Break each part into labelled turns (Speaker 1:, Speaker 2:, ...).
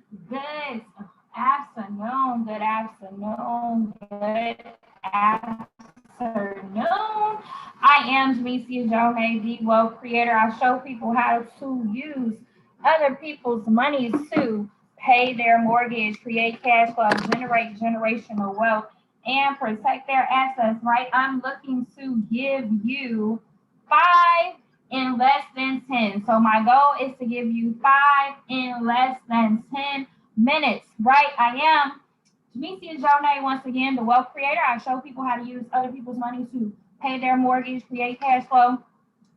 Speaker 1: Good afternoon, good afternoon, good afternoon. I am Jamicia Jonay, the wealth creator. I show people how to use other people's money to pay their mortgage, create cash flow, generate generational wealth, and protect their assets, right? I'm looking to give you five in less than 10. So my goal is to give you five in less than 10 minutes, right? I am Jamicia Jonay, once again, the wealth creator. I show people how to use other people's money to pay their mortgage, create cash flow,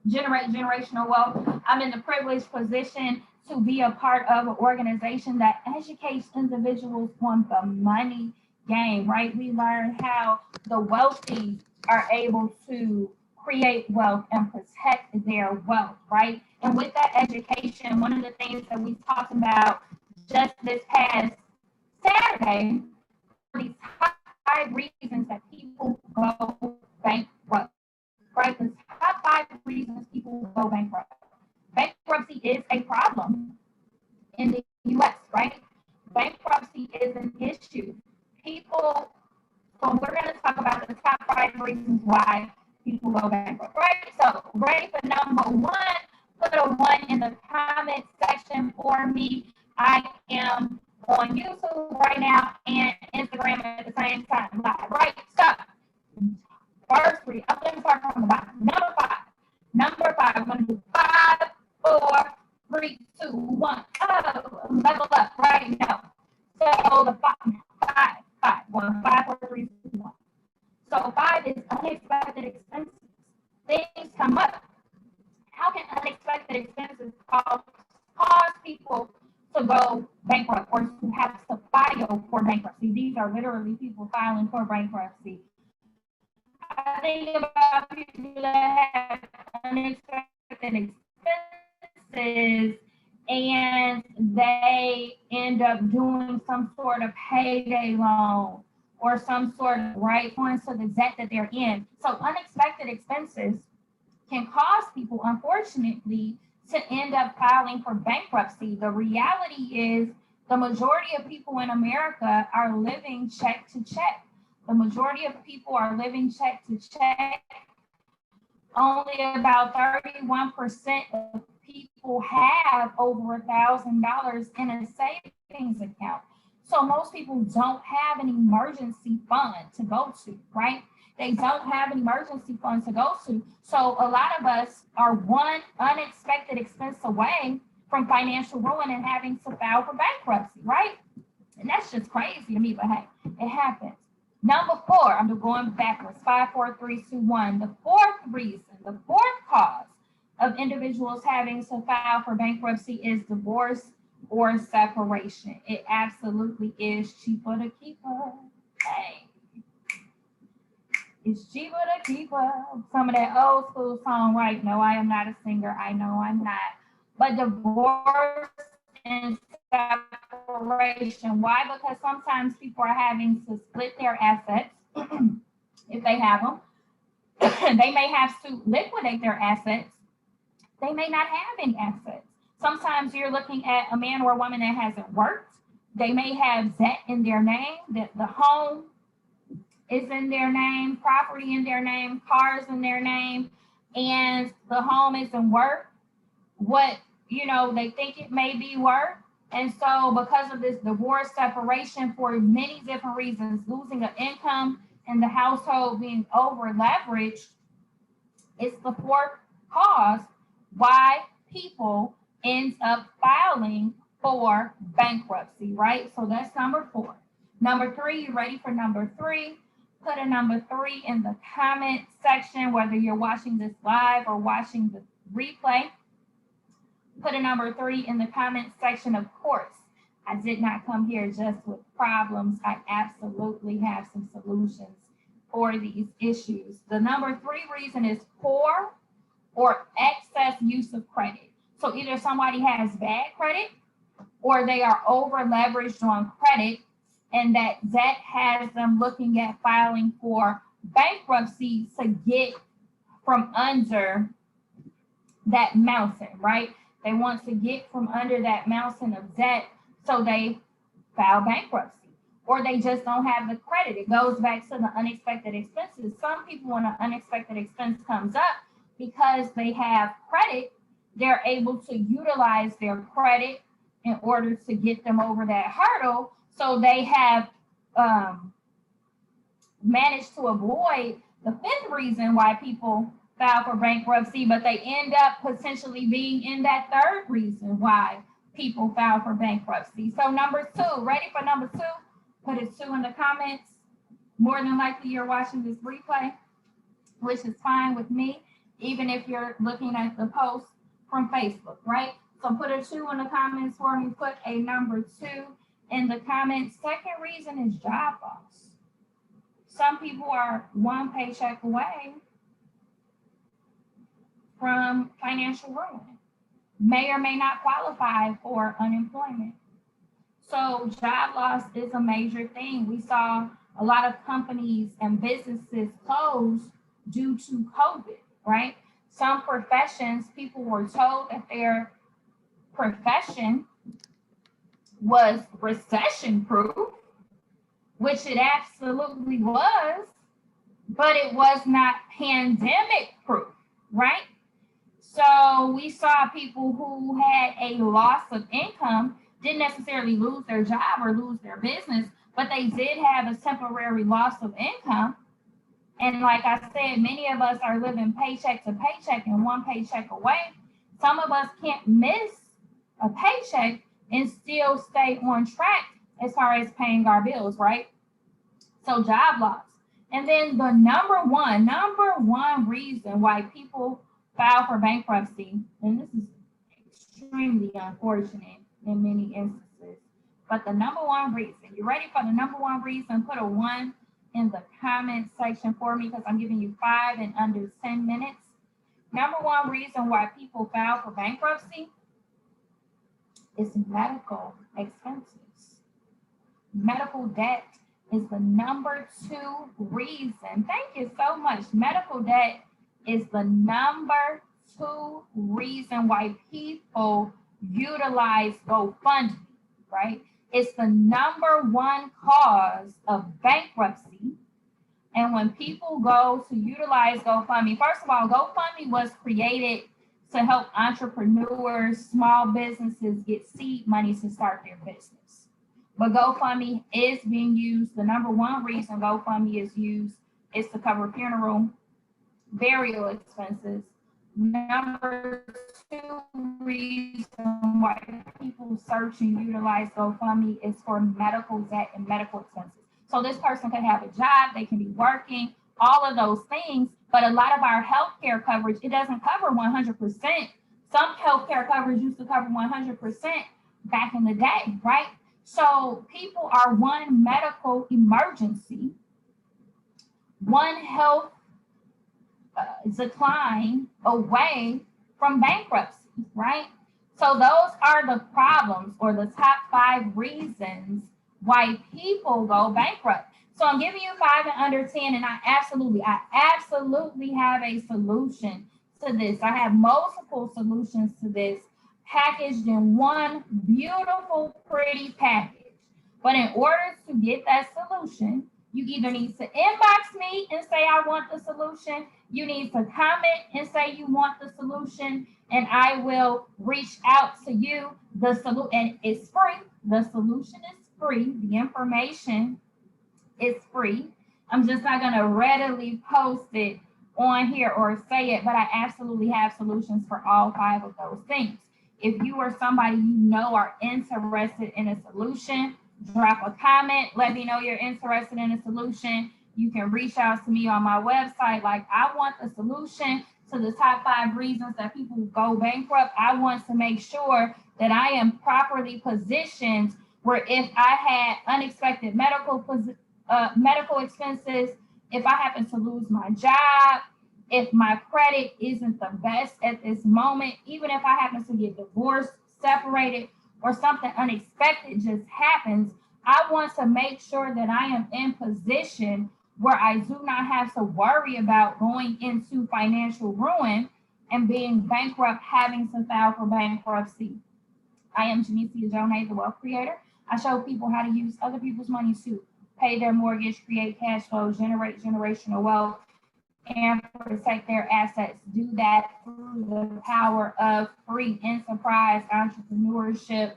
Speaker 1: generate generational wealth. I'm in the privileged position to be a part of an organization that educates individuals on the money game, right? We learn how the wealthy are able to create wealth and protect their wealth, right? And with that education, one of the things that we talked about just this past Saturday were these top five reasons that people go bankrupt, right? The top five reasons people go bankrupt. Bankruptcy is a problem in the US, right? Bankruptcy is an issue. People, so we're going to talk about the top five reasons why people go bankrupt, right? So, ready for number one? Put a one in the comment section for me. I am on YouTube right now and Instagram at the same time live, right? So, first three, I'm going to start from the bottom. Number five. Number five, I'm going to do five, four, three, two, one. Oh, level up right now. So the five, one, five, four, three, two, one. So five is unexpected expenses. Things come up. How can unexpected expenses cause people to go bankrupt or to have to file for bankruptcy? These are literally people filing for bankruptcy. I think about people that have unexpected expenses and they end up doing some sort of payday loan or some sort of right points to the debt that they're in. So unexpected expenses can cause people, unfortunately, to end up filing for bankruptcy. The reality is the majority of people in America are living check to check. The majority of people are living check to check. Only about 31% of people have over $1,000 in a savings account. So most people don't have an emergency fund to go to, right? They don't have an emergency fund to go to. So a lot of us are one unexpected expense away from financial ruin and having to file for bankruptcy, right? And that's just crazy to me, but hey, it happens. Number four, I'm going backwards, five, four, three, two, one. The fourth reason, the fourth cause of individuals having to file for bankruptcy is divorce or separation. It absolutely is cheaper to keep her. Hey, it's cheaper to keep her. Some of that old school song, right? No, I am not a singer. I know I'm not. But divorce and separation. Why? Because sometimes people are having to split their assets if they have them. They may have to liquidate their assets. They may not have any assets. Sometimes you're looking at a man or a woman that hasn't worked. They may have debt in their name, that the home is in their name, property in their name, cars in their name, and the home isn't worth what they think it may be worth. And so because of this divorce separation, for many different reasons, losing an income and the household being over leveraged, it's the fourth cause why people end up filing for bankruptcy, right? So that's number four. Number three, you ready for number three? Put a number three in the comment section, whether you're watching this live or watching the replay. Put a number three in the comment section. Of course, I did not come here just with problems. I absolutely have some solutions for these issues. The number three reason is poor or excess use of credit. So either somebody has bad credit or they are over leveraged on credit, and that debt has them looking at filing for bankruptcy to get from under that mountain, right? They want to get from under that mountain of debt So they file bankruptcy. Or they just don't have the credit. It goes back to the unexpected expenses. Some people, when an unexpected expense comes up, because they have credit, they're able to utilize their credit in order to get them over that hurdle. So they have managed to avoid the fifth reason why people file for bankruptcy, but they end up potentially being in that third reason why people file for bankruptcy. So number two, ready for number two? Put a 2 in the comments. More than likely you're watching this replay, which is fine with me, even if you're looking at the post from Facebook, right? So put a 2 in the comments for me. Put a number 2 in the comments. Second reason is job loss. Some people are one paycheck away from financial ruin, may or may not qualify for unemployment. So job loss is a major thing. We saw a lot of companies and businesses close due to COVID, right? Some professions, people were told that their profession was recession proof, which it absolutely was, but it was not pandemic proof, right? So we saw people who had a loss of income, didn't necessarily lose their job or lose their business, but they did have a temporary loss of income. And like I said, many of us are living paycheck to paycheck and one paycheck away. Some of us can't miss a paycheck and still stay on track as far as paying our bills, right? So job loss. And then the number one reason why people file for bankruptcy, and this is extremely unfortunate in many instances, but the number one reason, you ready for the number one reason? Put a 1 in the comment section for me because I'm giving you 5 in under 10 minutes. Number one reason why people file for bankruptcy is medical expenses. Medical debt is the number 2 reason. Thank you so much. Medical debt is the number 2 reason why people utilize GoFundMe, right? It's the number 1 cause of bankruptcy. And when people go to utilize GoFundMe, first of all, GoFundMe was created to help entrepreneurs, small businesses get seed money to start their business. But GoFundMe is being used. The number 1 reason GoFundMe is used is to cover funeral, burial expenses. Number 2 reason why people search and utilize GoFundMe is for medical debt and medical expenses. So this person could have a job, they can be working, all of those things, but a lot of our healthcare coverage, it doesn't cover 100%. Some healthcare coverage used to cover 100% back in the day, right? So people are one medical emergency, one health decline away from bankruptcy, right? So those are the problems or the top 5 reasons why people go bankrupt. So I'm giving you 5 and under 10, and I absolutely have a solution to this. I have multiple solutions to this packaged in one beautiful, pretty package. But in order to get that solution, you either need to inbox me and say, I want the solution. You need to comment and say you want the solution, and I will reach out to you. The solution, and it's free. The solution is free. The information is free. I'm just not going to readily post it on here or say it, but I absolutely have solutions for all 5 of those things. If you or somebody you know are interested in a solution, drop a comment. Let me know you're interested in a solution. You can reach out to me on my website. Like, I want the solution to the top 5 reasons that people go bankrupt. I want to make sure that I am properly positioned where if I had unexpected medical expenses, if I happen to lose my job, if my credit isn't the best at this moment, even if I happen to get divorced, separated, or something unexpected just happens, I want to make sure that I am in position where I do not have to worry about going into financial ruin and being bankrupt, having to file for bankruptcy. I am Janicia Jonay, the wealth creator. I show people how to use other people's money to pay their mortgage, create cash flow, generate generational wealth, and protect their assets. Do that through the power of free enterprise, entrepreneurship,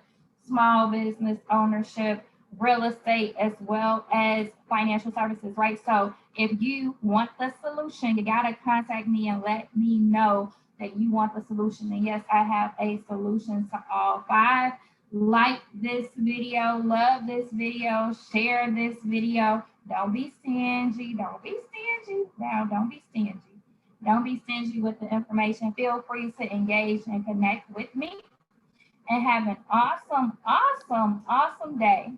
Speaker 1: small business ownership, real estate, as well as financial services, right? So if you want the solution, you got to contact me and let me know that you want the solution. And yes, I have a solution to all five. Like this video, love this video, share this video. Don't be stingy. Don't be stingy. Now, don't be stingy. Don't be stingy with the information. Feel free to engage and connect with me and have an awesome, awesome, awesome day.